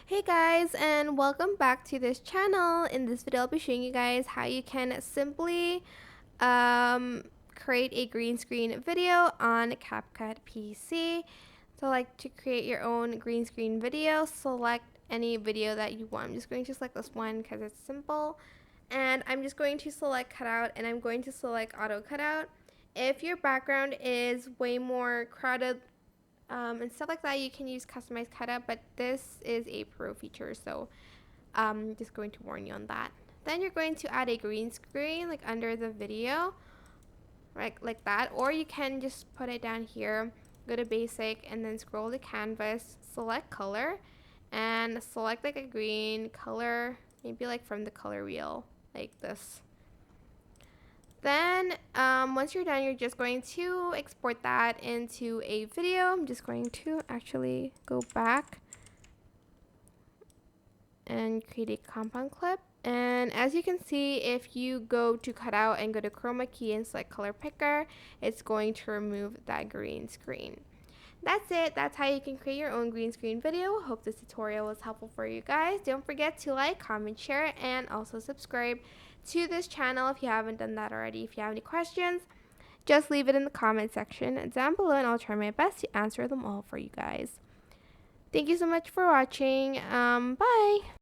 Hey guys, and welcome back to this channel. In this video I'll be showing you guys how you can simply create a green screen video on CapCut PC. So to create your own green screen video, select any video that you want. I'm just going to select this one because it's simple, and I'm just going to select cutout, and I'm going to select auto cutout. If your background is way more crowded and stuff like that, you can use customized cutout, but this is a pro feature, so just going to warn you on that. Then you're going to add a green screen under the video, right, like that, or you can just put it down here, go to basic, and then scroll to canvas, select color, and select a green color, maybe from the color wheel, like this. Then once you're done, you're just going to export that into a video. I'm just going to actually go back and create a compound clip. And as you can see, if you go to cutout and go to chroma key and select color picker, it's going to remove that green screen. That's it. That's how you can create your own green screen video. Hope this tutorial was helpful for you guys. Don't forget to like, comment, share, and also subscribe to this channel if you haven't done that already. If you have any questions, just leave it in the comment section down below, and I'll try my best to answer them all for you guys. Thank you so much for watching. Bye!